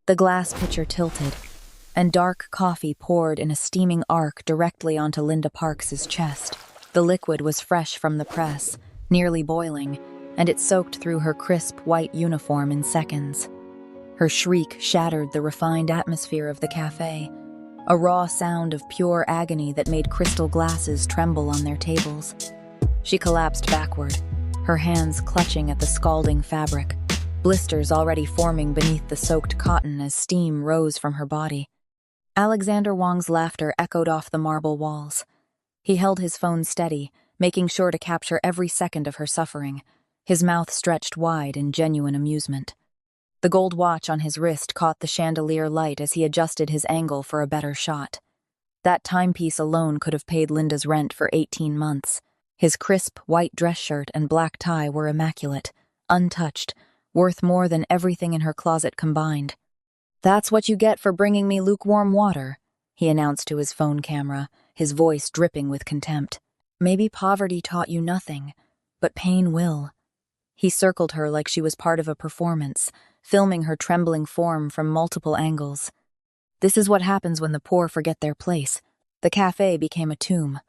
The glass pitcher tilted, and dark coffee poured in a steaming arc directly onto Linda Parks's chest. The liquid was fresh from the press, nearly boiling, and it soaked through her crisp white uniform in seconds. Her shriek shattered the refined atmosphere of the cafe, a raw sound of pure agony that made crystal glasses tremble on their tables. She collapsed backward, her hands clutching at the scalding fabric, blisters already forming beneath the soaked cotton as steam rose from her body. Alexander Wong's laughter echoed off the marble walls. He held his phone steady, making sure to capture every second of her suffering, his mouth stretched wide in genuine amusement. The gold watch on his wrist caught the chandelier light as he adjusted his angle for a better shot. That timepiece alone could have paid Linda's rent for 18 months. His crisp white dress shirt and black tie were immaculate, untouched, worth more than everything in her closet combined. "That's what you get for bringing me lukewarm water," he announced to his phone camera, his voice dripping with contempt. "Maybe poverty taught you nothing, but pain will." He circled her like she was part of a performance, filming her trembling form from multiple angles. This is what happens when the poor forget their place. The cafe became a tomb.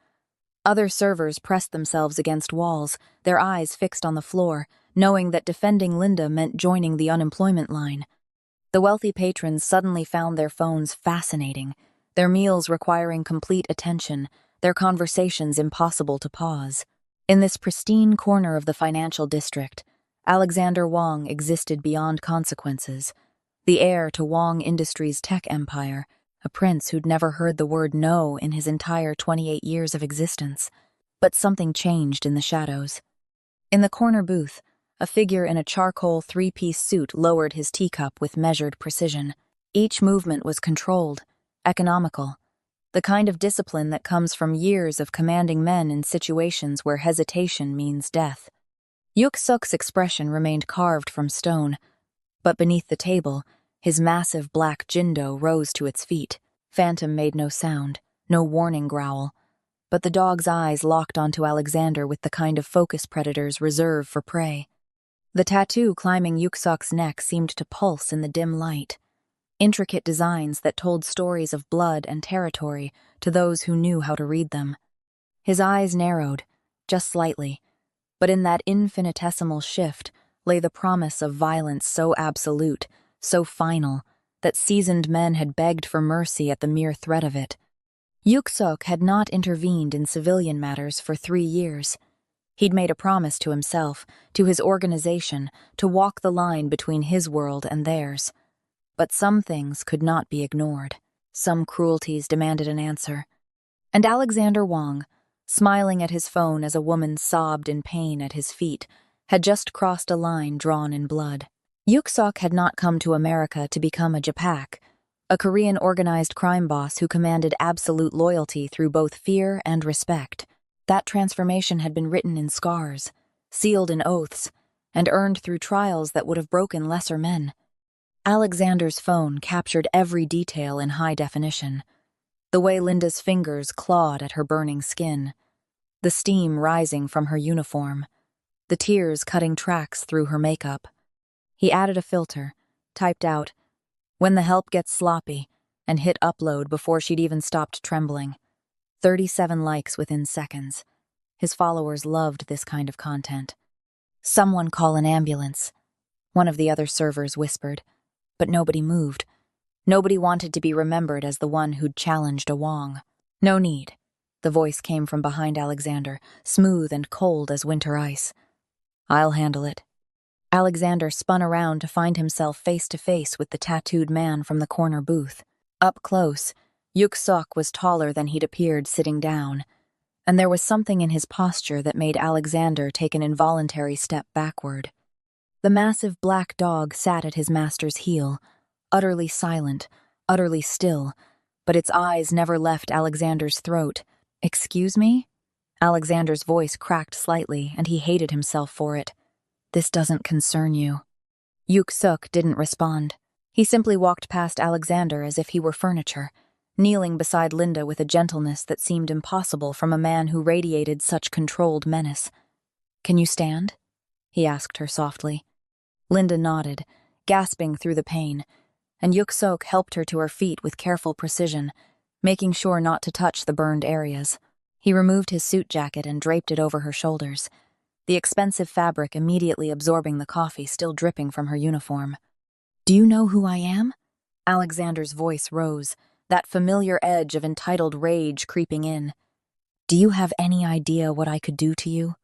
Other servers pressed themselves against walls, their eyes fixed on the floor, knowing that defending Linda meant joining the unemployment line. The wealthy patrons suddenly found their phones fascinating, their meals requiring complete attention, their conversations impossible to pause. In this pristine corner of the financial district, Alexander Wong existed beyond consequences, the heir to Wong Industries' tech empire, a prince who'd never heard the word no in his entire 28 years of existence. But something changed in the shadows. In the corner booth, a figure in a charcoal three-piece suit lowered his teacup with measured precision. Each movement was controlled, economical, the kind of discipline that comes from years of commanding men in situations where hesitation means death. Yuk-suk's expression remained carved from stone, but beneath the table, his massive black Jindo rose to its feet. Phantom made no sound, no warning growl, but the dog's eyes locked onto Alexander with the kind of focus predators reserve for prey. The tattoo climbing Yuk-suk's neck seemed to pulse in the dim light, intricate designs that told stories of blood and territory to those who knew how to read them. His eyes narrowed, just slightly, but in that infinitesimal shift lay the promise of violence so absolute, so final, that seasoned men had begged for mercy at the mere threat of it. Yuk-suk had not intervened in civilian matters for 3 years. He'd made a promise to himself, to his organization, to walk the line between his world and theirs. But some things could not be ignored. Some cruelties demanded an answer. And Alexander Wong, smiling at his phone as a woman sobbed in pain at his feet, had just crossed a line drawn in blood. Yuk-suk had not come to America to become a Japak, a Korean organized crime boss who commanded absolute loyalty through both fear and respect. That transformation had been written in scars, sealed in oaths, and earned through trials that would have broken lesser men. Alexander's phone captured every detail in high definition. The way Linda's fingers clawed at her burning skin, the steam rising from her uniform, the tears cutting tracks through her makeup. He added a filter, typed out, "When the help gets sloppy," and hit upload before she'd even stopped trembling. 37 likes within seconds. His followers loved this kind of content. "Someone call an ambulance," one of the other servers whispered, but nobody moved. Nobody wanted to be remembered as the one who'd challenged a Wong. "No need." The voice came from behind Alexander, smooth and cold as winter ice. "I'll handle it." Alexander spun around to find himself face to face with the tattooed man from the corner booth. Up close, Yuk-suk was taller than he'd appeared sitting down, and there was something in his posture that made Alexander take an involuntary step backward. The massive black dog sat at his master's heel, utterly silent, utterly still, but its eyes never left Alexander's throat. "Excuse me?" Alexander's voice cracked slightly, and he hated himself for it. "This doesn't concern you." Yuk-suk didn't respond. He simply walked past Alexander as if he were furniture, kneeling beside Linda with a gentleness that seemed impossible from a man who radiated such controlled menace. "Can you stand?" he asked her softly. Linda nodded, gasping through the pain. and Yuksok helped her to her feet with careful precision, making sure not to touch the burned areas. He removed his suit jacket and draped it over her shoulders, the expensive fabric immediately absorbing the coffee still dripping from her uniform. "Do you know who I am?" Alexander's voice rose, that familiar edge of entitled rage creeping in. "Do you have any idea what I could do to you?"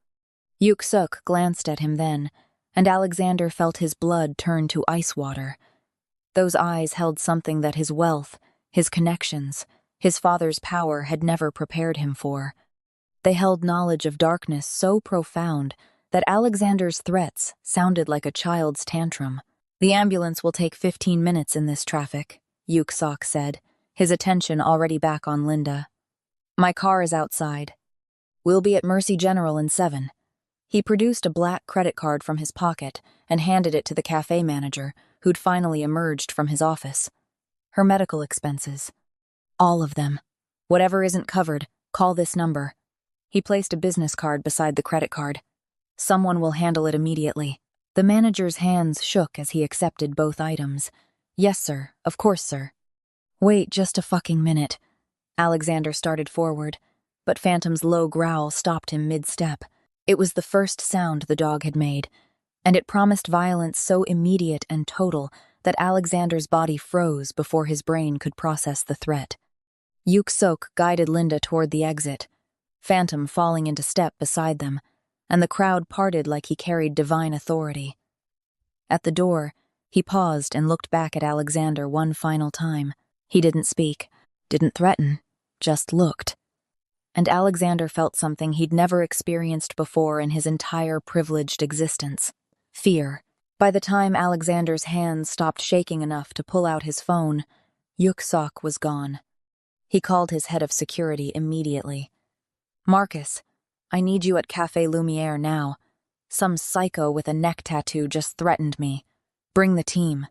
Yuksuk glanced at him then, and Alexander felt his blood turn to ice water. Those eyes held something that his wealth, his connections, his father's power had never prepared him for. They held knowledge of darkness so profound that Alexander's threats sounded like a child's tantrum. "The ambulance will take 15 minutes in this traffic," Yuksok said, his attention already back on Linda. "My car is outside. We'll be at Mercy General in 7. He produced a black credit card from his pocket and handed it to the cafe manager, who'd finally emerged from his office. "Her medical expenses. All of them. Whatever isn't covered, call this number." He placed a business card beside the credit card. "Someone will handle it immediately." The manager's hands shook as he accepted both items. "Yes, sir. Of course, sir." "Wait just a fucking minute." Alexander started forward, but Phantom's low growl stopped him mid-step. It was the first sound the dog had made, and it promised violence so immediate and total that Alexander's body froze before his brain could process the threat. Yuksok guided Linda toward the exit, Phantom falling into step beside them, and the crowd parted like he carried divine authority. At the door, he paused and looked back at Alexander one final time. He didn't speak, didn't threaten, just looked. And Alexander felt something he'd never experienced before in his entire privileged existence: fear. By the time Alexander's hands stopped shaking enough to pull out his phone, Yuksok was gone. He called his head of security immediately. "Marcus, I need you at Café Lumière now. Some psycho with a neck tattoo just threatened me. Bring the team."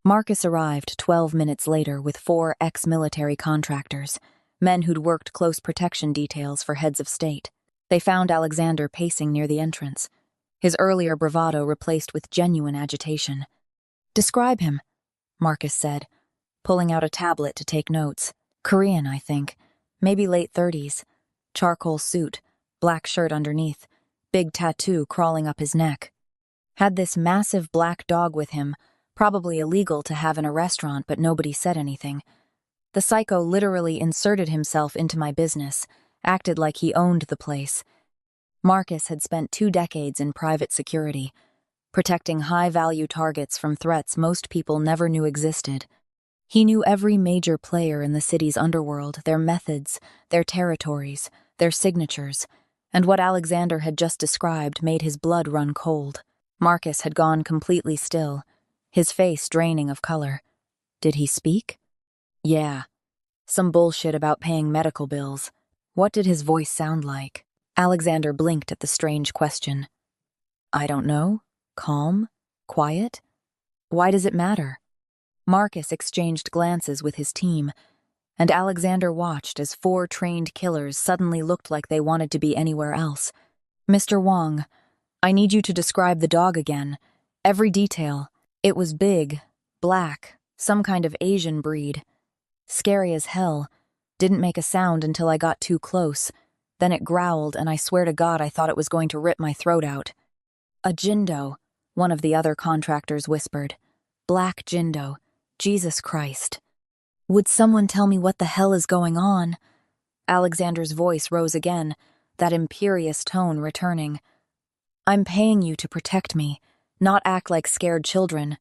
Marcus arrived 12 minutes later with 4 ex-military contractors, men who'd worked close protection details for heads of state. They found Alexander pacing near the entrance, his earlier bravado replaced with genuine agitation. "Describe him," Marcus said, pulling out a tablet to take notes. "Korean, I think. Maybe late 30s. Charcoal suit, black shirt underneath, big tattoo crawling up his neck. Had this massive black dog with him, probably illegal to have in a restaurant, but nobody said anything. The psycho literally inserted himself into my business, acted like he owned the place." Marcus had spent 2 decades in private security, protecting high-value targets from threats most people never knew existed. He knew every major player in the city's underworld, their methods, their territories, their signatures, and what Alexander had just described made his blood run cold. Marcus had gone completely still, his face draining of color. Did he speak? Yeah. Some bullshit about paying medical bills. What did his voice sound like? Alexander blinked at the strange question. "I don't know. Calm? Quiet? Why does it matter?" Marcus exchanged glances with his team, and Alexander watched as 4 trained killers suddenly looked like they wanted to be anywhere else. "Mr. Wong, I need you to describe the dog again. Every detail. It was big, black, some kind of Asian breed. Scary as hell. Didn't make a sound until I got too close. Then it growled, and I swear to God I thought it was going to rip my throat out." "A Jindo," one of the other contractors whispered. "Black Jindo. Jesus Christ. Would someone tell me what the hell is going on?" Alexander's voice rose again, that imperious tone returning. "I'm paying you to protect me, not act like scared children."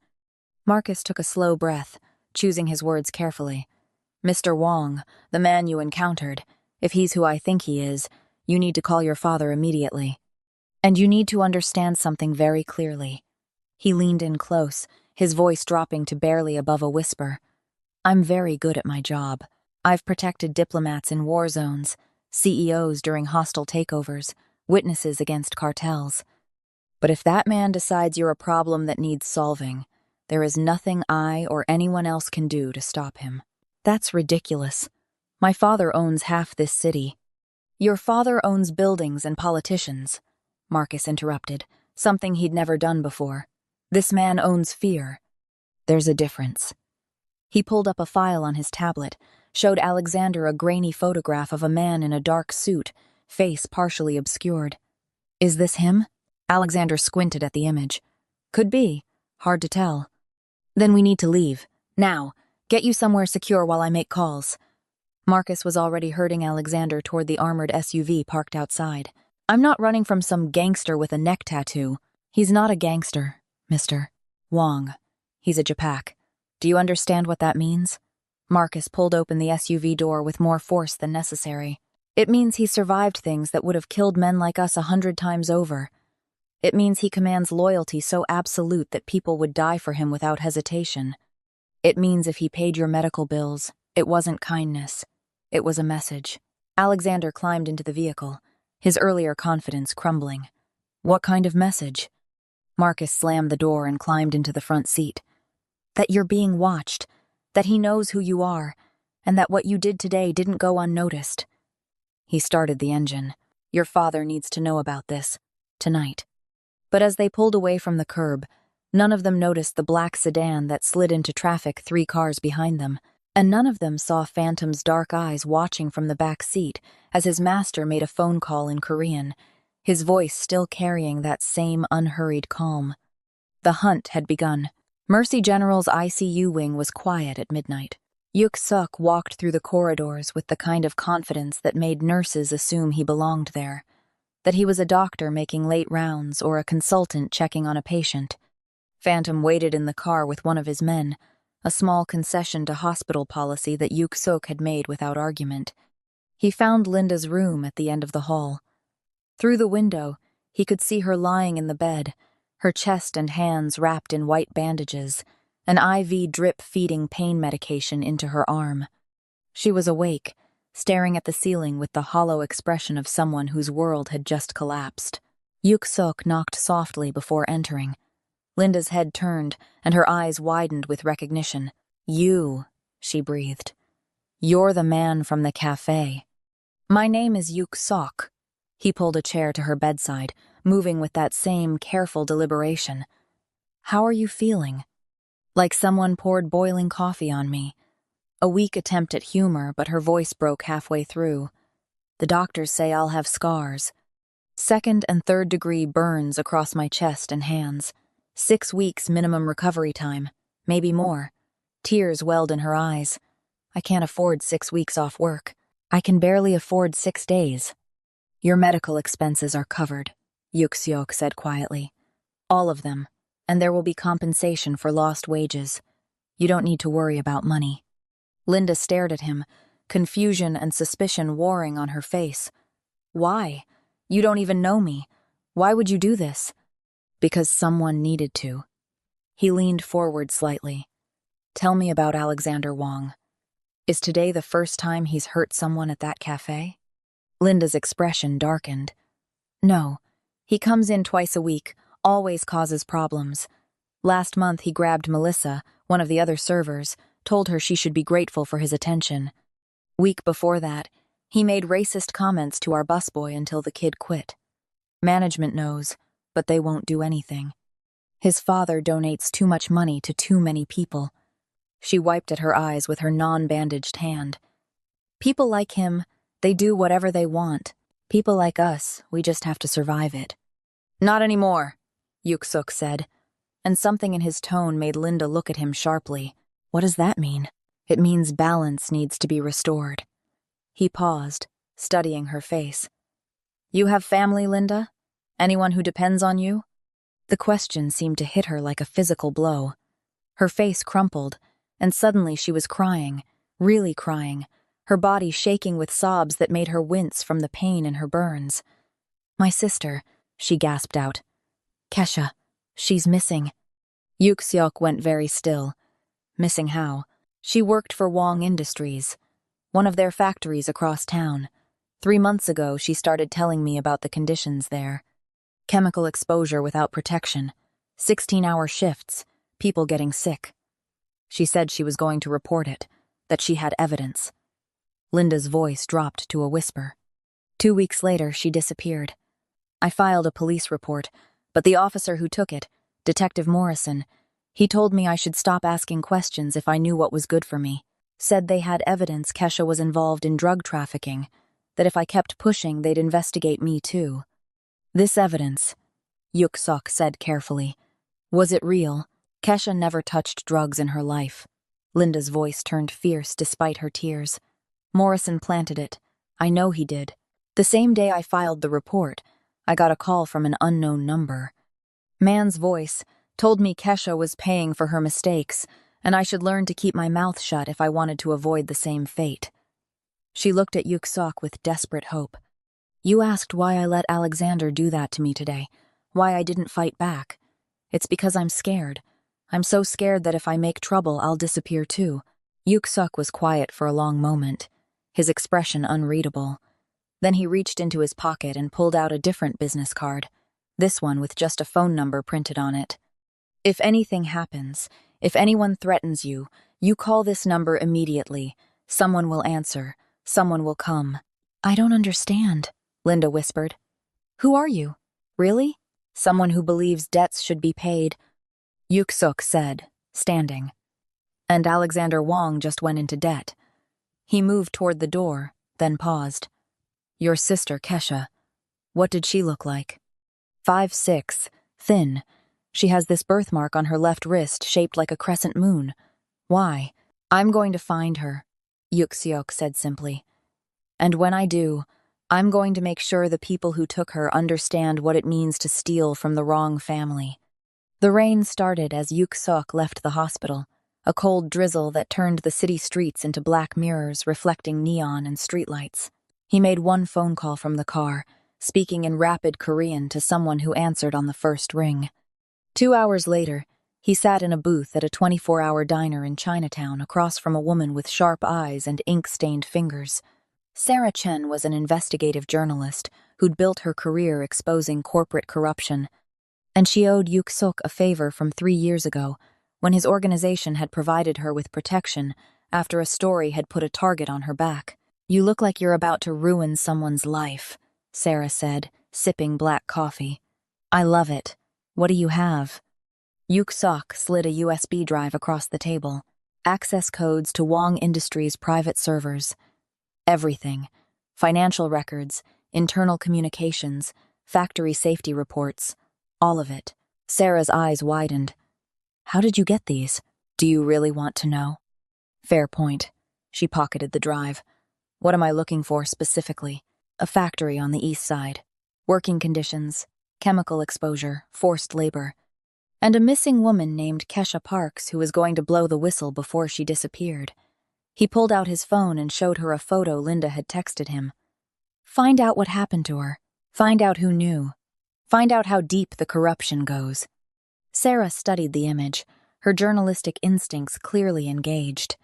Marcus took a slow breath, choosing his words carefully. "Mr. Wong, the man you encountered, if he's who I think he is, you need to call your father immediately. And you need to understand something very clearly." He leaned in close, his voice dropping to barely above a whisper. "I'm very good at my job. I've protected diplomats in war zones, CEOs during hostile takeovers, witnesses against cartels. But if that man decides you're a problem that needs solving, there is nothing I or anyone else can do to stop him." "That's ridiculous. My father owns half this city." "Your father owns buildings and politicians," Marcus interrupted, something he'd never done before. "This man owns fear." "There's a difference." He pulled up a file on his tablet, showed Alexander a grainy photograph of a man in a dark suit, face partially obscured. Is this him? Alexander squinted at the image. Could be. Hard to tell. Then we need to leave. Now. Get you somewhere secure while I make calls. Marcus was already herding Alexander toward the armored SUV parked outside. I'm not running from some gangster with a neck tattoo. He's not a gangster, Mr. Wong. He's a Japak. Do you understand what that means? Marcus pulled open the SUV door with more force than necessary. It means he survived things that would have killed men like us 100 times over. It means he commands loyalty so absolute that people would die for him without hesitation. It means if he paid your medical bills, it wasn't kindness. It was a message. Alexander climbed into the vehicle, his earlier confidence crumbling. What kind of message? Marcus slammed the door and climbed into the front seat. That you're being watched, that he knows who you are, and that what you did today didn't go unnoticed. He started the engine. Your father needs to know about this. Tonight. But as they pulled away from the curb, none of them noticed the black sedan that slid into traffic 3 cars behind them, and none of them saw Phantom's dark eyes watching from the back seat as his master made a phone call in Korean, his voice still carrying that same unhurried calm. The hunt had begun. Mercy General's ICU wing was quiet at midnight. Yuk-suk walked through the corridors with the kind of confidence that made nurses assume he belonged there, that he was a doctor making late rounds or a consultant checking on a patient. Phantom waited in the car with one of his men, a small concession to hospital policy that Yuk-suk had made without argument. He found Linda's room at the end of the hall. Through the window, he could see her lying in the bed, her chest and hands wrapped in white bandages, an IV drip feeding pain medication into her arm. She was awake, staring at the ceiling with the hollow expression of someone whose world had just collapsed. Yuk-suk knocked softly before entering. Linda's head turned, and her eyes widened with recognition. You, she breathed. You're the man from the cafe. My name is Yuk-suk. He pulled a chair to her bedside, moving with that same careful deliberation. How are you feeling? Like someone poured boiling coffee on me. A weak attempt at humor, but her voice broke halfway through. The doctors say I'll have scars. 2nd and 3rd degree burns across my chest and hands. 6 weeks minimum recovery time, maybe more. Tears welled in her eyes. I can't afford 6 weeks off work. I can barely afford 6 days. Your medical expenses are covered, Yuk-suk said quietly. All of them, and there will be compensation for lost wages. You don't need to worry about money. Linda stared at him, confusion and suspicion warring on her face. Why? You don't even know me. Why would you do this? Because someone needed to. He leaned forward slightly. Tell me about Alexander Wong. Is today the first time he's hurt someone at that cafe? Linda's expression darkened. No. He comes in twice a week, always causes problems. Last month he grabbed Melissa, one of the other servers, told her she should be grateful for his attention. Week before that, he made racist comments to our busboy until the kid quit. Management knows, but they won't do anything. His father donates too much money to too many people. She wiped at her eyes with her non-bandaged hand. People like him, they do whatever they want. People like us, we just have to survive it. Not anymore, Yuk-suk said, and something in his tone made Linda look at him sharply. What does that mean? It means balance needs to be restored. He paused, studying her face. You have family, Linda? Anyone who depends on you? The question seemed to hit her like a physical blow. Her face crumpled, and suddenly she was crying, really crying, her body shaking with sobs that made her wince from the pain in her burns. My sister, she gasped out. Kesha, she's missing. Yuk-suk went very still. Missing how? She worked for Wong Industries, one of their factories across town. 3 months ago, she started telling me about the conditions there. Chemical exposure without protection, 16-hour shifts, people getting sick. She said she was going to report it, that she had evidence. Linda's voice dropped to a whisper. 2 weeks later, she disappeared. I filed a police report, but the officer who took it, Detective Morrison, He told me I should stop asking questions if I knew what was good for me. Said they had evidence Kesha was involved in drug trafficking, that if I kept pushing, they'd investigate me too. This evidence, Yuksok said carefully. Was it real? Kesha never touched drugs in her life. Linda's voice turned fierce despite her tears. Morrison planted it. I know he did. The same day I filed the report, I got a call from an unknown number. Man's voice told me Kesha was paying for her mistakes, and I should learn to keep my mouth shut if I wanted to avoid the same fate. She looked at Yuksok with desperate hope. You asked why I let Alexander do that to me today, why I didn't fight back. It's because I'm scared. I'm so scared that if I make trouble, I'll disappear too. Yuksok was quiet for a long moment, his expression unreadable. Then he reached into his pocket and pulled out a different business card, this one with just a phone number printed on it. If anything happens, if anyone threatens you, you call this number immediately. Someone will answer. Someone will come. I don't understand, Linda whispered. Who are you? Really? Someone who believes debts should be paid, Yuksok said, standing. And Alexander Wong just went into debt. He moved toward the door, then paused. Your sister, Kesha. What did she look like? 5'6", thin. She has this birthmark on her left wrist shaped like a crescent moon. Why? I'm going to find her, Yuksok said simply. And when I do, I'm going to make sure the people who took her understand what it means to steal from the wrong family. The rain started as Yuksok left the hospital, a cold drizzle that turned the city streets into black mirrors reflecting neon and streetlights. He made one phone call from the car, speaking in rapid Korean to someone who answered on the first ring. 2 hours later, he sat in a booth at a 24-hour diner in Chinatown across from a woman with sharp eyes and ink-stained fingers. Sarah Chen was an investigative journalist who'd built her career exposing corporate corruption, and she owed Yuksok a favor from 3 years ago when his organization had provided her with protection after a story had put a target on her back. You look like you're about to ruin someone's life, Sarah said, sipping black coffee. I love it. What do you have? Yuksok slid a USB drive across the table. Access codes to Wong Industries' private servers. Everything. Financial records, internal communications, factory safety reports. All of it. Sarah's eyes widened. How did you get these? Do you really want to know? Fair point. She pocketed the drive. What am I looking for specifically? A factory on the east side. Working conditions, chemical exposure, forced labor. And a missing woman named Kesha Parks who was going to blow the whistle before she disappeared. He pulled out his phone and showed her a photo Linda had texted him. Find out what happened to her. Find out who knew. Find out how deep the corruption goes. Sarah studied the image, her journalistic instincts clearly engaged.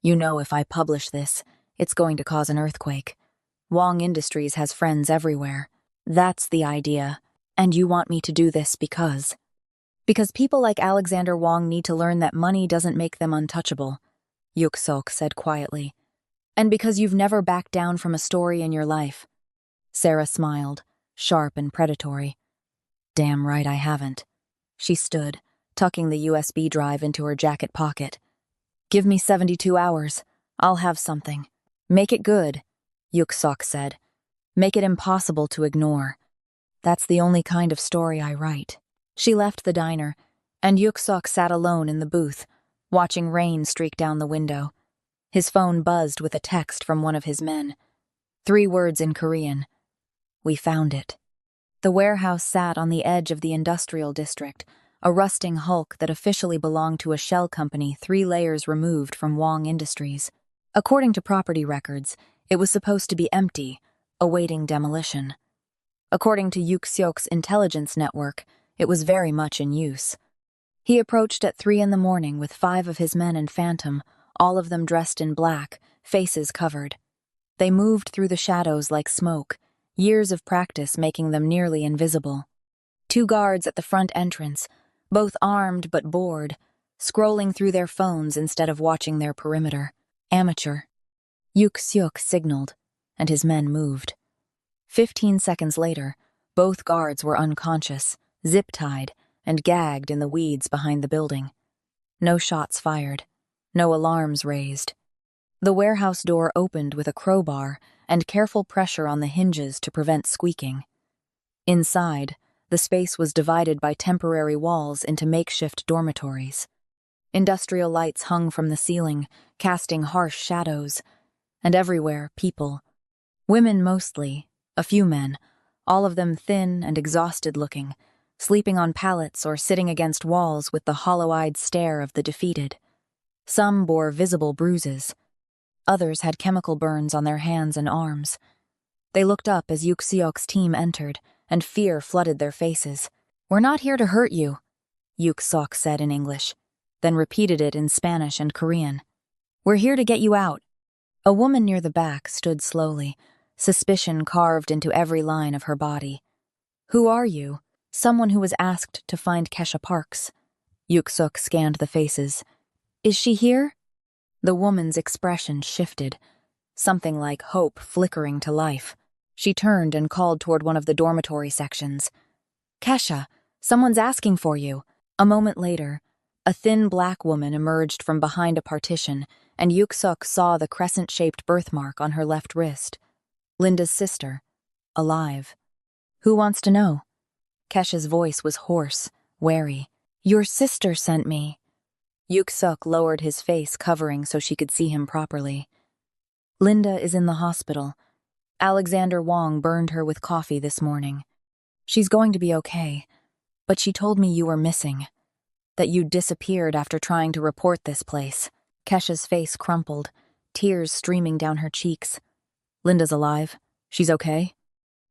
You know, if I publish this, it's going to cause an earthquake. Wong Industries has friends everywhere. That's the idea. And you want me to do this because people like Alexander Wong need to learn that money doesn't make them untouchable, Yuksok said quietly. And because you've never backed down from a story in your life. Sarah smiled, sharp and predatory. Damn right I haven't. She stood, tucking the USB drive into her jacket pocket. Give me 72 hours. I'll have something. Make it good, Yuksok said. Make it impossible to ignore. That's the only kind of story I write. She left the diner, and Yuksok sat alone in the booth, watching rain streak down the window. His phone buzzed with a text from one of his men. 3 words in Korean. We found it. The warehouse sat on the edge of the industrial district, a rusting hulk that officially belonged to a shell company 3 layers removed from Wong Industries. According to property records, it was supposed to be empty, awaiting demolition. According to Yuksok's intelligence network, it was very much in use. He approached at 3 a.m. with 5 of his men and Phantom, all of them dressed in black, faces covered. They moved through the shadows like smoke, years of practice making them nearly invisible. 2 guards at the front entrance, both armed but bored, scrolling through their phones instead of watching their perimeter. Amateur. Yuksok signaled, and his men moved. 15 seconds later, both guards were unconscious, zip-tied, and gagged in the weeds behind the building. No shots fired. No alarms raised. The warehouse door opened with a crowbar and careful pressure on the hinges to prevent squeaking. Inside, the space was divided by temporary walls into makeshift dormitories. Industrial lights hung from the ceiling, casting harsh shadows. And everywhere, people. Women mostly, a few men, all of them thin and exhausted-looking, sleeping on pallets or sitting against walls with the hollow-eyed stare of the defeated. Some bore visible bruises. Others had chemical burns on their hands and arms. They looked up as Yuxiok's team entered, and fear flooded their faces. "We're not here to hurt you," Yuxiok said in English, then repeated it in Spanish and Korean. "We're here to get you out." A woman near the back stood slowly, suspicion carved into every line of her body. "Who are you?" "Someone who was asked to find Kesha Parks." Yuxiok scanned the faces. "Is she here?" The woman's expression shifted, something like hope flickering to life. She turned and called toward one of the dormitory sections. "Kesha, someone's asking for you." A moment later, a thin black woman emerged from behind a partition, and Yuxiok saw the crescent-shaped birthmark on her left wrist. Linda's sister, alive. "Who wants to know?" Kesha's voice was hoarse, wary. "Your sister sent me." Yuxiok lowered his face covering so she could see him properly. "Linda is in the hospital. Alexander Wong burned her with coffee this morning. She's going to be okay, but she told me you were missing, that you disappeared after trying to report this place." Kesha's face crumpled, tears streaming down her cheeks. "Linda's alive? She's okay?"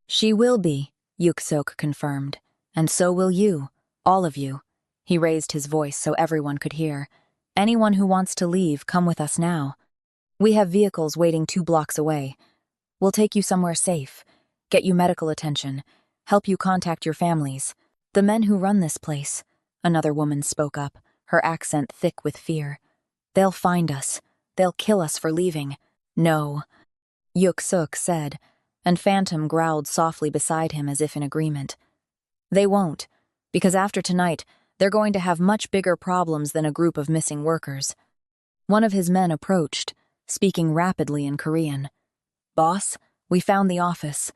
"She will be," Yuxiok confirmed. "And so will you, all of you." He raised his voice so everyone could hear. "Anyone who wants to leave, come with us now. We have vehicles waiting 2 blocks away. We'll take you somewhere safe, get you medical attention, help you contact your families." "The men who run this place," another woman spoke up, her accent thick with fear. "They'll find us. They'll kill us for leaving." "No," Yuxiok said, and Phantom growled softly beside him as if in agreement. "They won't, because after tonight, they're going to have much bigger problems than a group of missing workers." One of his men approached, speaking rapidly in Korean. "Boss, we found the office.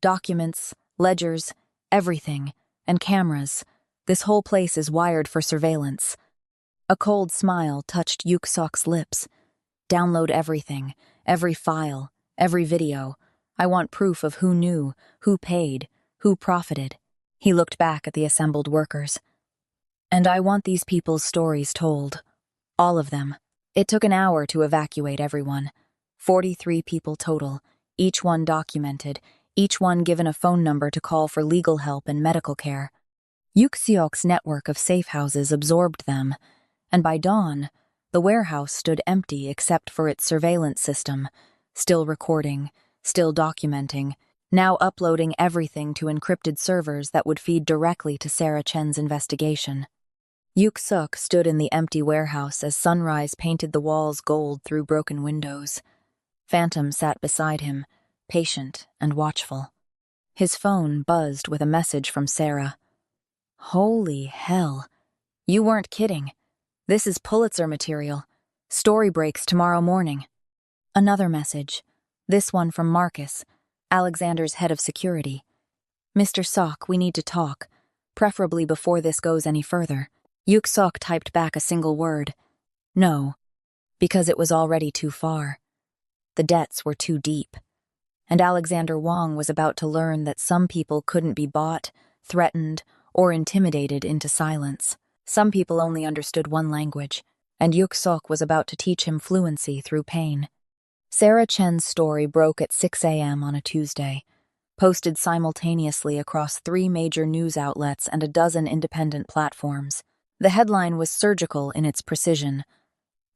Documents, ledgers, everything, and cameras. This whole place is wired for surveillance." A cold smile touched Yuxiok's lips. "Download everything, every file, every video. I want proof of who knew, who paid, who profited." He looked back at the assembled workers. "And I want these people's stories told. All of them." It took an hour to evacuate everyone. 43 people total, each one documented, each one given a phone number to call for legal help and medical care. Yuxiok's network of safe houses absorbed them, and by dawn, the warehouse stood empty except for its surveillance system, still recording, still documenting, now uploading everything to encrypted servers that would feed directly to Sarah Chen's investigation. Yuxiok stood in the empty warehouse as sunrise painted the walls gold through broken windows. Phantom sat beside him, patient and watchful. His phone buzzed with a message from Sarah. "Holy hell. You weren't kidding. This is Pulitzer material. Story breaks tomorrow morning." Another message, this one from Marcus, Alexander's head of security. "Mr. Sok, we need to talk, preferably before this goes any further." Yuxiok typed back a single word. "No," because it was already too far. The debts were too deep. And Alexander Wong was about to learn that some people couldn't be bought, threatened, or intimidated into silence. Some people only understood one language, and Yuxiok was about to teach him fluency through pain. Sarah Chen's story broke at 6 a.m. on a Tuesday, posted simultaneously across 3 major news outlets and a dozen independent platforms. The headline was surgical in its precision.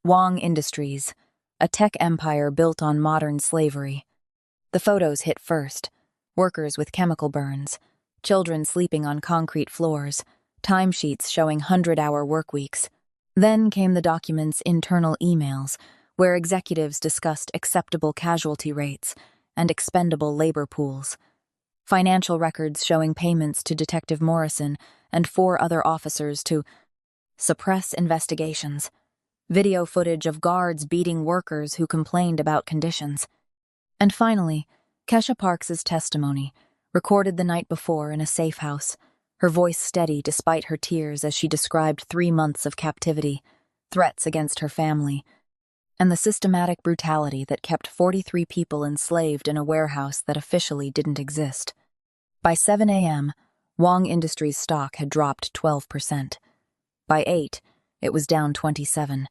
Wong Industries, a tech empire built on modern slavery. The photos hit first. Workers with chemical burns, children sleeping on concrete floors, timesheets showing 100-hour work weeks. Then came the document's internal emails, where executives discussed acceptable casualty rates and expendable labor pools. Financial records showing payments to Detective Morrison and 4 other officers to suppress investigations. Video footage of guards beating workers who complained about conditions. And finally, Kesha Parks's testimony, recorded the night before in a safe house, her voice steady despite her tears as she described 3 months of captivity, threats against her family, and the systematic brutality that kept 43 people enslaved in a warehouse that officially didn't exist. By 7 a.m., Wong Industries stock had dropped 12%. By 8, it was down 27%.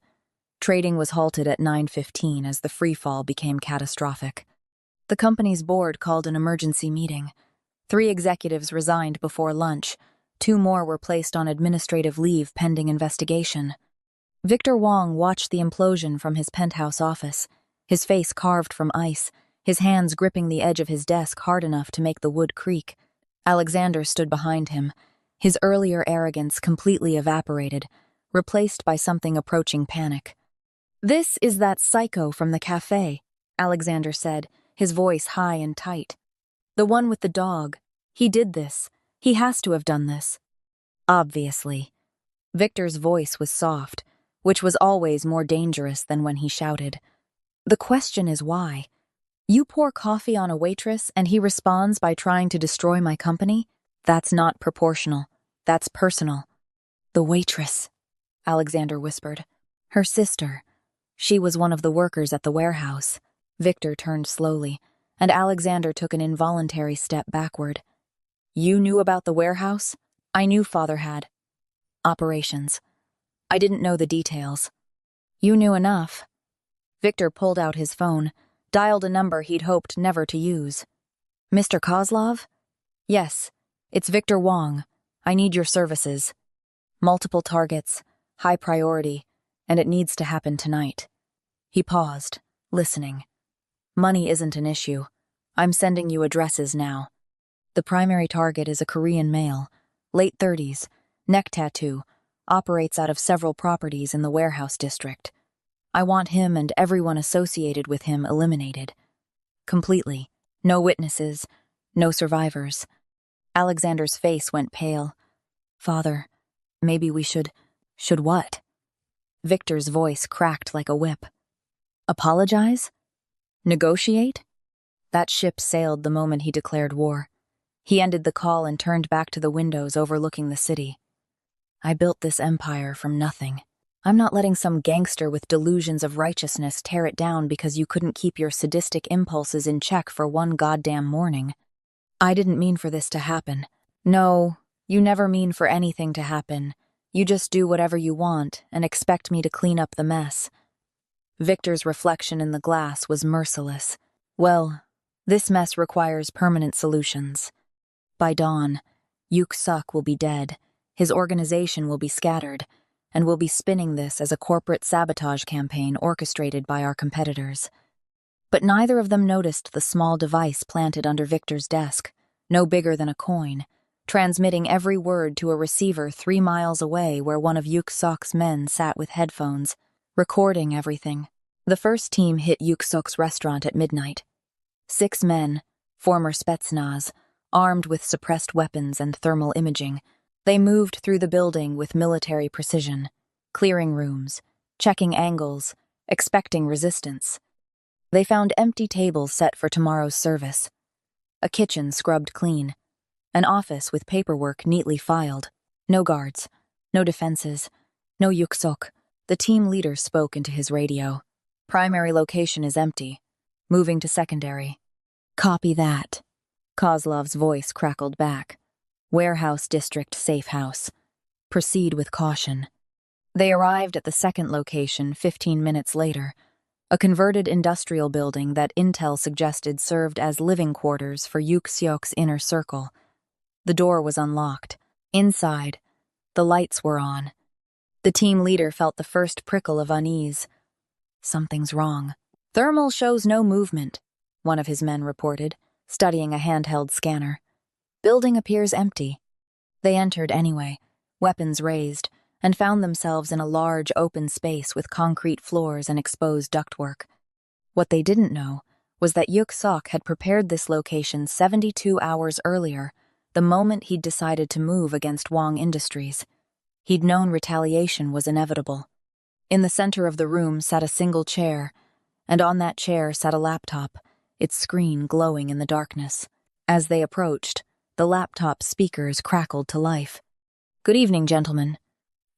Trading was halted at 9:15 as the freefall became catastrophic. The company's board called an emergency meeting. 3 executives resigned before lunch. 2 more were placed on administrative leave pending investigation. Victor Wong watched the implosion from his penthouse office, his face carved from ice, his hands gripping the edge of his desk hard enough to make the wood creak. Alexander stood behind him, his earlier arrogance completely evaporated, replaced by something approaching panic. "This is that psycho from the cafe," Alexander said, his voice high and tight. "The one with the dog. He did this. He has to have done this." "Obviously." Victor's voice was soft, which was always more dangerous than when he shouted. "The question is why? You pour coffee on a waitress and he responds by trying to destroy my company? That's not proportional. That's personal." "The waitress," Alexander whispered. "Her sister. She was one of the workers at the warehouse." Victor turned slowly, and Alexander took an involuntary step backward. "You knew about the warehouse?" "I knew Father had. Operations. I didn't know the details." "You knew enough." Victor pulled out his phone, dialed a number he'd hoped never to use. "Mr. Kozlov?" "Yes, it's Victor Wong. I need your services. Multiple targets, high priority, and it needs to happen tonight." He paused, listening. "Money isn't an issue. I'm sending you addresses now. The primary target is a Korean male, late 30s, neck tattoo, operates out of several properties in the warehouse district. I want him and everyone associated with him eliminated. Completely. No witnesses, no survivors." Alexander's face went pale. "Father, maybe we should what?" Victor's voice cracked like a whip. "Apologize? Negotiate?" That ship sailed the moment he declared war. He ended the call and turned back to the windows overlooking the city. "I built this empire from nothing. I'm not letting some gangster with delusions of righteousness tear it down because you couldn't keep your sadistic impulses in check for one goddamn morning. I didn't mean for this to happen. No, you never mean for anything to happen. You just do whatever you want and expect me to clean up the mess." Victor's reflection in the glass was merciless. "Well, this mess requires permanent solutions. By dawn, Yuk Suk will be dead, his organization will be scattered, and we'll be spinning this as a corporate sabotage campaign orchestrated by our competitors." But neither of them noticed the small device planted under Victor's desk, no bigger than a coin, transmitting every word to a receiver 3 miles away where one of Yuk Suk's men sat with headphones, recording everything. The first team hit Yuk Suk's restaurant at midnight. 6 men, former Spetsnaz, armed with suppressed weapons and thermal imaging. They moved through the building with military precision, clearing rooms, checking angles, expecting resistance. They found empty tables set for tomorrow's service, a kitchen scrubbed clean, an office with paperwork neatly filed. No guards, no defenses, no Yuk Suk. The team leader spoke into his radio. "Primary location is empty. Moving to secondary." "Copy that." Kozlov's voice crackled back. "Warehouse district safe house. Proceed with caution." They arrived at the second location 15 minutes later, a converted industrial building that Intel suggested served as living quarters for Yuk Suk's inner circle. The door was unlocked. Inside, the lights were on. The team leader felt the first prickle of unease. "Something's wrong." "Thermal shows no movement," one of his men reported, studying a handheld scanner. "Building appears empty." They entered anyway, weapons raised, and found themselves in a large open space with concrete floors and exposed ductwork. What they didn't know was that Yuk Suk had prepared this location 72 hours earlier, the moment he'd decided to move against Wong Industries. He'd known retaliation was inevitable. In the center of the room sat a single chair, and on that chair sat a laptop, its screen glowing in the darkness. As they approached, the laptop's speakers crackled to life. "Good evening, gentlemen,"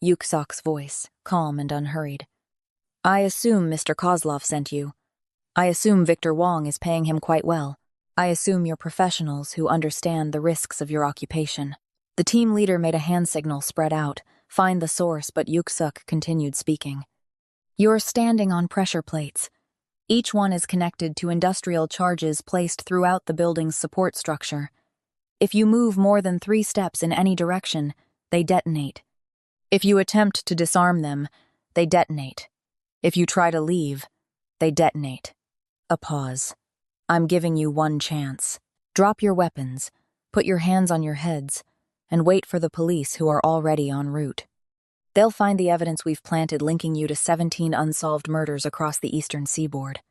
Yuksok's voice, calm and unhurried. "I assume Mr. Kozlov sent you. I assume Victor Wong is paying him quite well. I assume you're professionals who understand the risks of your occupation." The team leader made a hand signal, spread out, find the source, but Yuksok continued speaking. "You're standing on pressure plates. Each one is connected to industrial charges placed throughout the building's support structure. If you move more than 3 steps in any direction, they detonate. If you attempt to disarm them, they detonate. If you try to leave, they detonate." A pause. "I'm giving you one chance. Drop your weapons, put your hands on your heads, and wait for the police who are already en route. They'll find the evidence we've planted linking you to 17 unsolved murders across the eastern seaboard.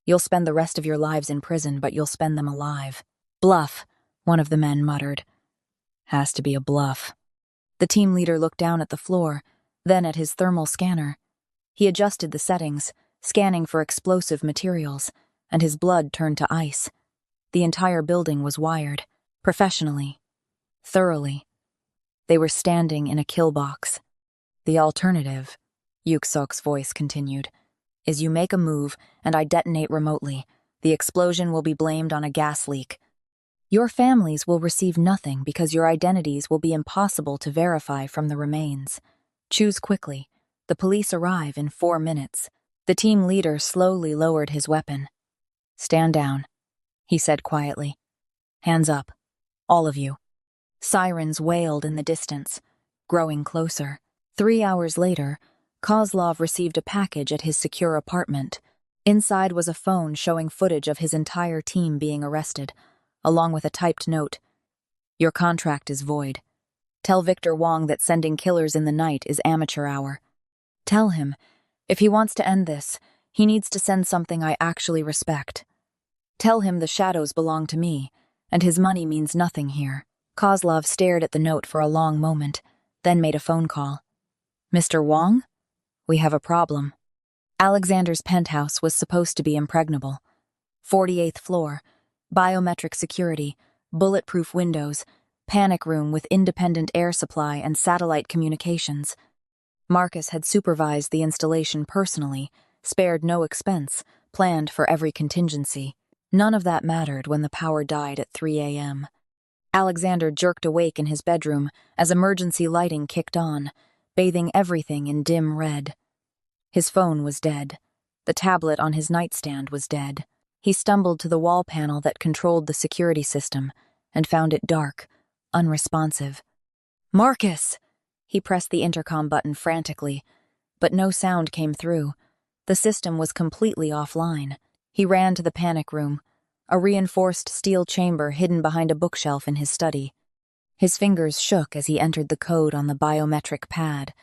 You'll spend the rest of your lives in prison, but you'll spend them alive." "Bluff," one of the men muttered. "Has to be a bluff." The team leader looked down at the floor, then at his thermal scanner. He adjusted the settings, scanning for explosive materials, and his blood turned to ice. The entire building was wired, professionally, thoroughly. They were standing in a kill box. "The alternative," Yuksok's voice continued, "is you make a move and I detonate remotely. The explosion will be blamed on a gas leak. Your families will receive nothing because your identities will be impossible to verify from the remains. Choose quickly. The police arrive in 4 minutes." The team leader slowly lowered his weapon. "Stand down," he said quietly. "Hands up, all of you." Sirens wailed in the distance, growing closer. 3 hours later, Kozlov received a package at his secure apartment. Inside was a phone showing footage of his entire team being arrested, along with a typed note. "Your contract is void. Tell Victor Wong that sending killers in the night is amateur hour. Tell him, if he wants to end this, he needs to send something I actually respect. Tell him the shadows belong to me, and his money means nothing here." Kozlov stared at the note for a long moment, then made a phone call. "Mr. Wong? We have a problem." Alexander's penthouse was supposed to be impregnable. 48th floor, biometric security, bulletproof windows, panic room with independent air supply and satellite communications. Marcus had supervised the installation personally, spared no expense, planned for every contingency. None of that mattered when the power died at 3 a.m. Alexander jerked awake in his bedroom as emergency lighting kicked on, bathing everything in dim red. His phone was dead. The tablet on his nightstand was dead. He stumbled to the wall panel that controlled the security system and found it dark, unresponsive. "Marcus!" He pressed the intercom button frantically, but no sound came through. The system was completely offline. He ran to the panic room, a reinforced steel chamber hidden behind a bookshelf in his study. His fingers shook as he entered the code on the biometric pad,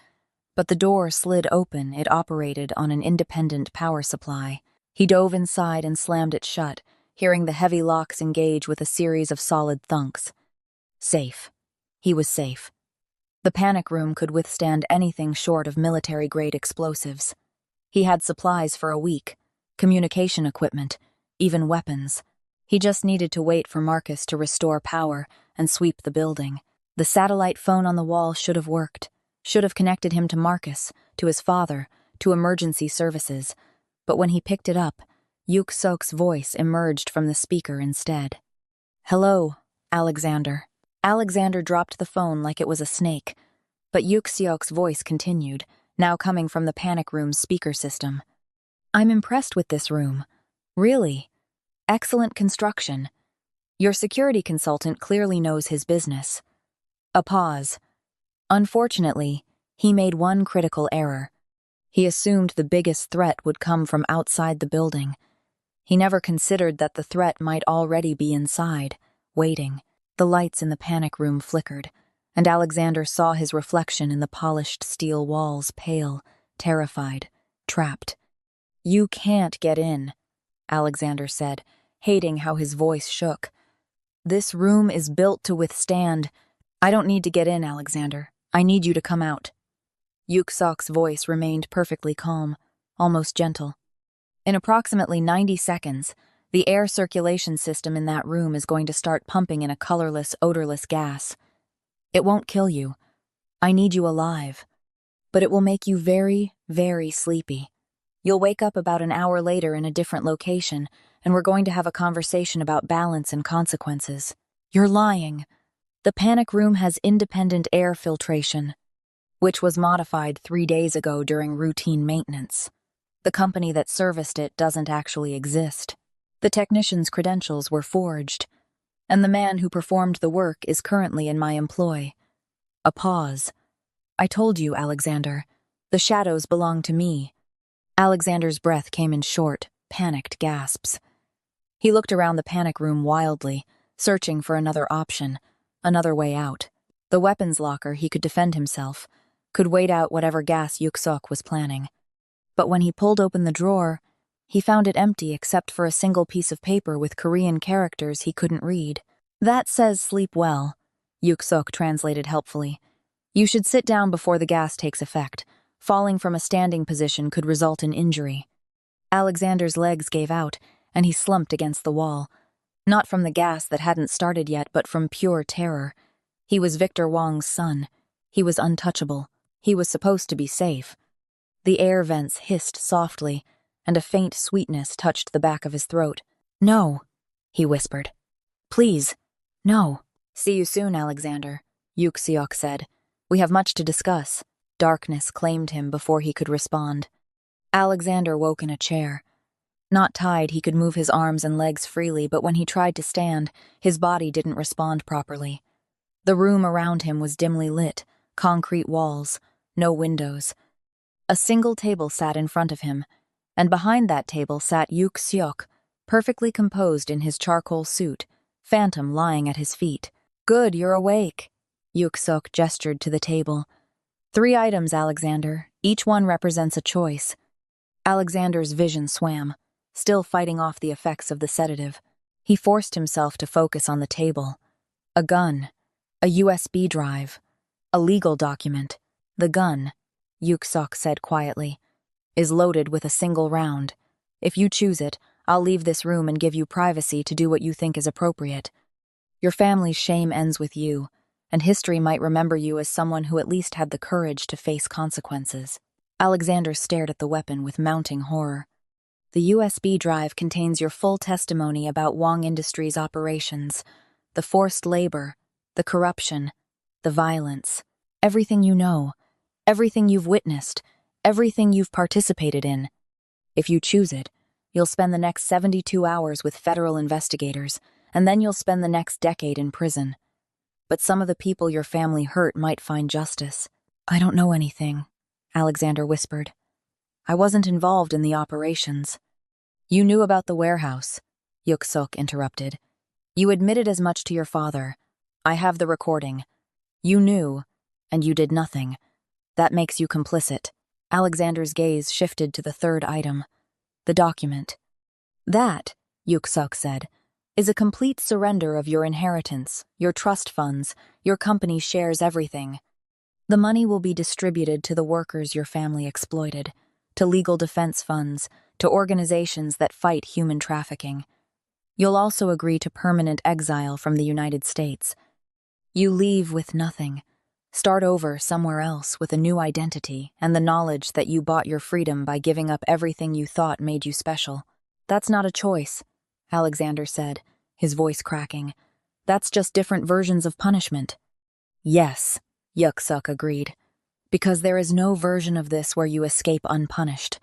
but the door slid open. It operated on an independent power supply. He dove inside and slammed it shut, hearing the heavy locks engage with a series of solid thunks. Safe. He was safe. The panic room could withstand anything short of military-grade explosives. He had supplies for a week, communication equipment, even weapons. He just needed to wait for Marcus to restore power and sweep the building. The satellite phone on the wall should have worked, should have connected him to Marcus, to his father, to emergency services. But when he picked it up, Yuksok's voice emerged from the speaker instead. "Hello, Alexander." Alexander dropped the phone like it was a snake, but Yuksok's voice continued, now coming from the panic room's speaker system. "I'm impressed with this room. Really. Excellent construction. Your security consultant clearly knows his business." A pause. Unfortunately, he made one critical error. He assumed the biggest threat would come from outside the building. He never considered that the threat might already be inside, waiting. The lights in the panic room flickered, and Alexander saw his reflection in the polished steel walls, pale, terrified, trapped. "You can't get in," Alexander said, hating how his voice shook. "This room is built to withstand—" "I don't need to get in, Alexander. I need you to come out. Yuksok's voice remained perfectly calm, almost gentle. In approximately 90 seconds, the air circulation system in that room is going to start pumping in a colorless, odorless gas. It won't kill you. I need you alive. But it will make you very, very sleepy. You'll wake up about an hour later in a different location, and we're going to have a conversation about balance and consequences. You're lying. The panic room has independent air filtration, which was modified 3 days ago during routine maintenance. The company that serviced it doesn't actually exist. The technician's credentials were forged, and the man who performed the work is currently in my employ. A pause. I told you, Alexander. The shadows belong to me. Alexander's breath came in short, panicked gasps. He looked around the panic room wildly, searching for another option, another way out. The weapons locker, he could defend himself, could wait out whatever gas Yuksok was planning. But when he pulled open the drawer, he found it empty except for a single piece of paper with Korean characters he couldn't read. That says sleep well, Yuksok translated helpfully. You should sit down before the gas takes effect. Falling from a standing position could result in injury. Alexander's legs gave out, and he slumped against the wall. Not from the gas that hadn't started yet, but from pure terror. He was Victor Wong's son. He was untouchable. He was supposed to be safe. The air vents hissed softly, and a faint sweetness touched the back of his throat. No, he whispered. Please, no. See you soon, Alexander, Yuksok said. We have much to discuss. Darkness claimed him before he could respond. Alexander woke in a chair. Not tied, he could move his arms and legs freely, but when he tried to stand, his body didn't respond properly. The room around him was dimly lit, concrete walls, no windows. A single table sat in front of him, and behind that table sat Yuksok, perfectly composed in his charcoal suit, Phantom lying at his feet. Good, you're awake. Yuksok gestured to the table. 3 items, Alexander. Each one represents a choice. Alexander's vision swam, still fighting off the effects of the sedative. He forced himself to focus on the table. A gun, a USB drive, a legal document. The gun, Yuksok said quietly, is loaded with a single round. If you choose it, I'll leave this room and give you privacy to do what you think is appropriate. Your family's shame ends with you, and history might remember you as someone who at least had the courage to face consequences. Alexander stared at the weapon with mounting horror. The USB drive contains your full testimony about Wong Industries' operations, the forced labor, the corruption, the violence, everything you know, everything you've witnessed, everything you've participated in. If you choose it, you'll spend the next 72 hours with federal investigators, and then you'll spend the next decade in prison. But some of the people your family hurt might find justice. I don't know anything, Alexander whispered. I wasn't involved in the operations. You knew about the warehouse, Yuksok interrupted. You admitted as much to your father. I have the recording. You knew, and you did nothing. That makes you complicit. Alexander's gaze shifted to the 3rd item, the document. That, Yuksok said, is a complete surrender of your inheritance, your trust funds, your company shares everything. The money will be distributed to the workers your family exploited, to legal defense funds, to organizations that fight human trafficking. You'll also agree to permanent exile from the United States. You leave with nothing. Start over somewhere else with a new identity and the knowledge that you bought your freedom by giving up everything you thought made you special. That's not a choice, Alexander said, his voice cracking. That's just different versions of punishment. Yes, Yuksok agreed, because there is no version of this where you escape unpunished.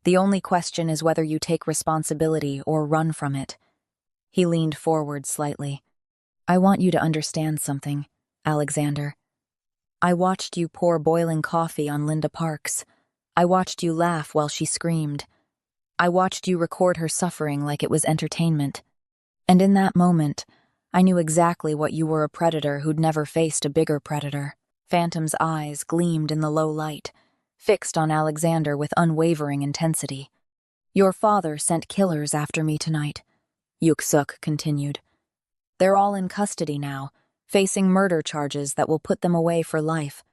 The only question is whether you take responsibility or run from it. He leaned forward slightly. I want you to understand something, Alexander. I watched you pour boiling coffee on Linda Parks. I watched you laugh while she screamed. I watched you record her suffering like it was entertainment. And in that moment, I knew exactly what you were, a predator who'd never faced a bigger predator. Phantom's eyes gleamed in the low light, fixed on Alexander with unwavering intensity. Your father sent killers after me tonight, Yuksok continued. They're all in custody now, facing murder charges that will put them away for life.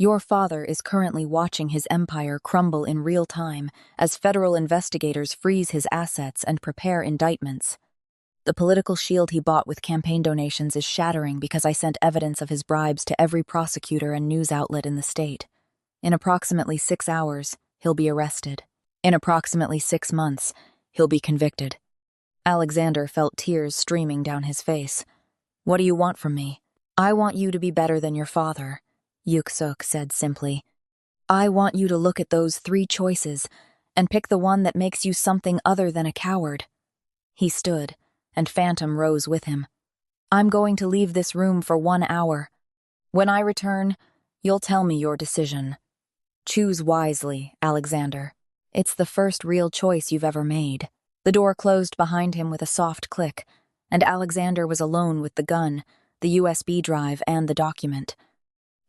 Your father is currently watching his empire crumble in real time as federal investigators freeze his assets and prepare indictments. The political shield he bought with campaign donations is shattering because I sent evidence of his bribes to every prosecutor and news outlet in the state. In approximately 6 hours, he'll be arrested. In approximately 6 months, he'll be convicted. Alexander felt tears streaming down his face. What do you want from me? I want you to be better than your father, Yuksuk said simply. I want you to look at those 3 choices and pick the one that makes you something other than a coward. He stood, and Phantom rose with him. I'm going to leave this room for 1 hour. When I return, you'll tell me your decision. Choose wisely, Alexander. It's the first real choice you've ever made. The door closed behind him with a soft click, and Alexander was alone with the gun, the USB drive, and the document.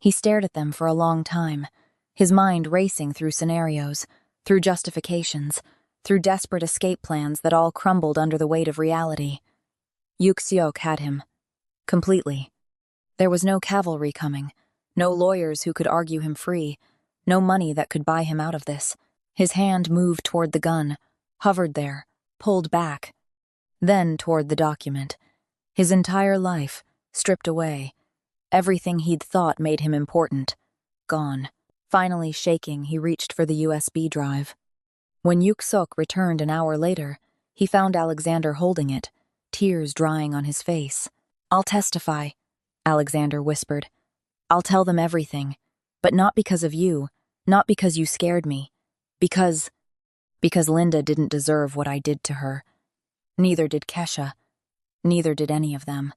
He stared at them for a long time, his mind racing through scenarios, through justifications, through desperate escape plans that all crumbled under the weight of reality. Yuksuk had him. Completely. There was no cavalry coming, no lawyers who could argue him free, no money that could buy him out of this. His hand moved toward the gun, hovered there, pulled back, then toward the document. His entire life, stripped away. Everything he'd thought made him important. Gone. Finally shaking, he reached for the USB drive. When Yuksuk returned an hour later, he found Alexander holding it, tears drying on his face. I'll testify, Alexander whispered. I'll tell them everything, but not because of you, not because you scared me, because Linda didn't deserve what I did to her. Neither did Kesha. Neither did any of them.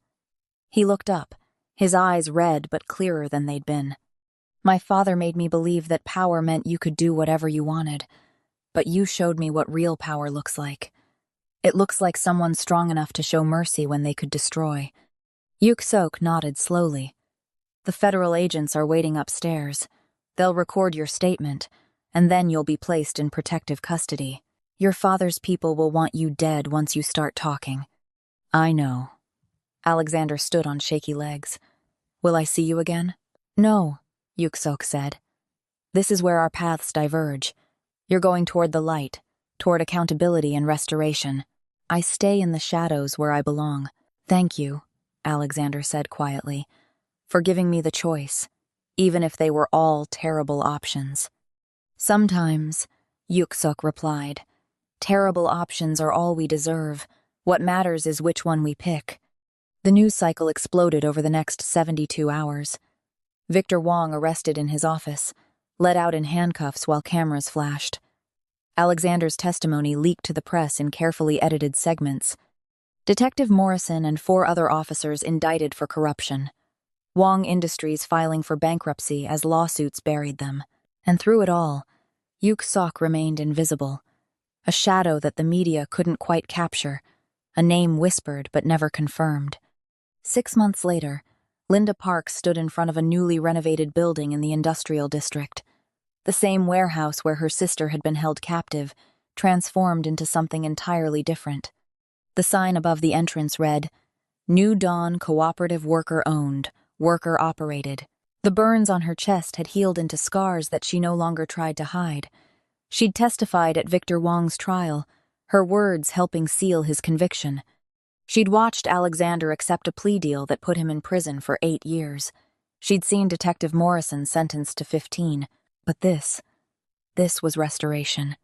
He looked up, his eyes red but clearer than they'd been. My father made me believe that power meant you could do whatever you wanted, but you showed me what real power looks like. It looks like someone strong enough to show mercy when they could destroy. Yuksuk nodded slowly. The federal agents are waiting upstairs. They'll record your statement, and then you'll be placed in protective custody. Your father's people will want you dead once you start talking. I know. Alexander stood on shaky legs. Will I see you again? No, Yuksuk said. This is where our paths diverge. You're going toward the light, toward accountability and restoration. I stay in the shadows where I belong. Thank you, Alexander said quietly, for giving me the choice, even if they were all terrible options. Sometimes, Yuksuk replied, terrible options are all we deserve. What matters is which one we pick. The news cycle exploded over the next 72 hours. Victor Wong arrested in his office, let out in handcuffs while cameras flashed. Alexander's testimony leaked to the press in carefully edited segments. Detective Morrison and 4 other officers indicted for corruption. Wong Industries filing for bankruptcy as lawsuits buried them. And through it all, Yuksuk remained invisible. A shadow that the media couldn't quite capture, a name whispered but never confirmed. 6 months later, Linda Parks stood in front of a newly renovated building in the industrial district. The same warehouse where her sister had been held captive, transformed into something entirely different. The sign above the entrance read, New Dawn Cooperative Worker Owned, Worker Operated. The burns on her chest had healed into scars that she no longer tried to hide. She'd testified at Victor Wong's trial, her words helping seal his conviction. She'd watched Alexander accept a plea deal that put him in prison for 8 years. She'd seen Detective Morrison sentenced to 15. But this was restoration.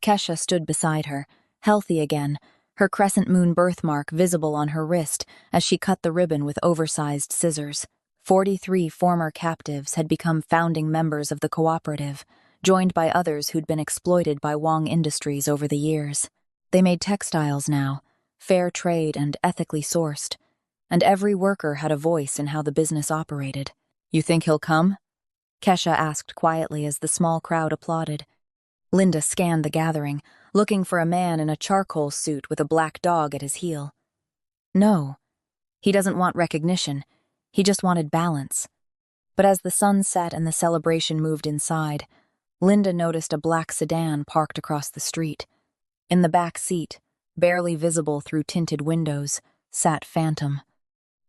Kesha stood beside her, healthy again, her crescent moon birthmark visible on her wrist as she cut the ribbon with oversized scissors. 43 former captives had become founding members of the cooperative, joined by others who'd been exploited by Wong Industries over the years. They made textiles now, fair trade and ethically sourced, and every worker had a voice in how the business operated. You think he'll come? Kesha asked quietly as the small crowd applauded. Linda scanned the gathering, looking for a man in a charcoal suit with a black dog at his heel. No, he doesn't want recognition. He just wanted balance. But as the sun set and the celebration moved inside, Linda noticed a black sedan parked across the street. In the back seat, barely visible through tinted windows, sat Phantom.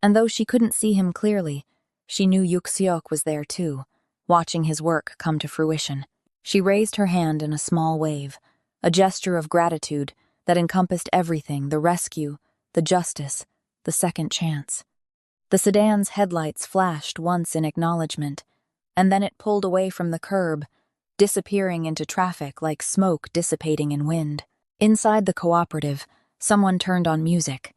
And though she couldn't see him clearly, she knew Yuksuk was there too, watching his work come to fruition. She raised her hand in a small wave, a gesture of gratitude that encompassed everything: the rescue, the justice, the second chance. The sedan's headlights flashed once in acknowledgement, and then it pulled away from the curb, disappearing into traffic like smoke dissipating in wind. Inside the cooperative, someone turned on music.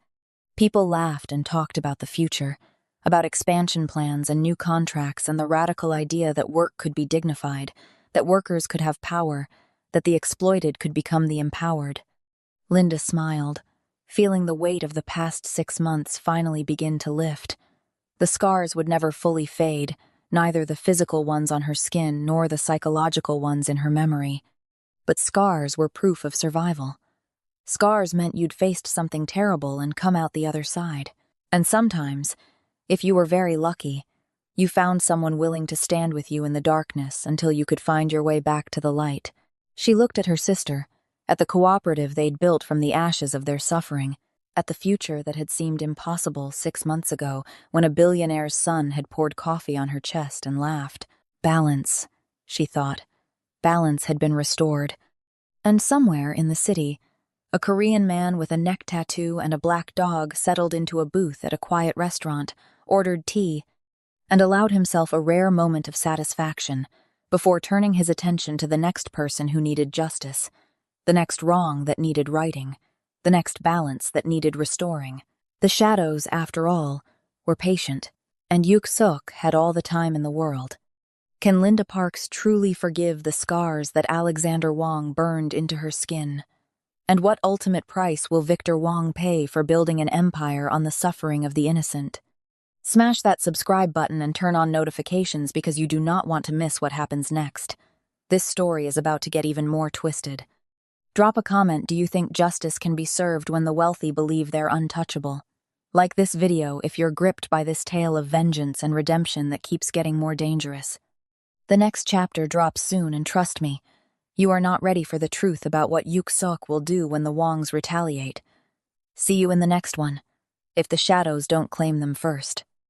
People laughed and talked about the future, about expansion plans and new contracts and the radical idea that work could be dignified, that workers could have power, that the exploited could become the empowered. Linda smiled, feeling the weight of the past 6 months finally begin to lift. The scars would never fully fade, neither the physical ones on her skin nor the psychological ones in her memory. But scars were proof of survival. Scars meant you'd faced something terrible and come out the other side. And sometimes, if you were very lucky, you found someone willing to stand with you in the darkness until you could find your way back to the light. She looked at her sister, at the cooperative they'd built from the ashes of their suffering, at the future that had seemed impossible 6 months ago when a billionaire's son had poured coffee on her chest and laughed. Balance, she thought. Balance had been restored. And somewhere in the city, a Korean man with a neck tattoo and a black dog settled into a booth at a quiet restaurant, ordered tea, and allowed himself a rare moment of satisfaction before turning his attention to the next person who needed justice, the next wrong that needed righting, the next balance that needed restoring. The shadows, after all, were patient, and Yuk-suk had all the time in the world. Can Linda Parks truly forgive the scars that Alexander Wong burned into her skin? And what ultimate price will Victor Wong pay for building an empire on the suffering of the innocent? Smash that subscribe button and turn on notifications because you do not want to miss what happens next. This story is about to get even more twisted. Drop a comment: do you think justice can be served when the wealthy believe they're untouchable? Like this video if you're gripped by this tale of vengeance and redemption that keeps getting more dangerous. The next chapter drops soon, and trust me, you are not ready for the truth about what Yuk-suk will do when the Wongs retaliate. See you in the next one, if the shadows don't claim them first.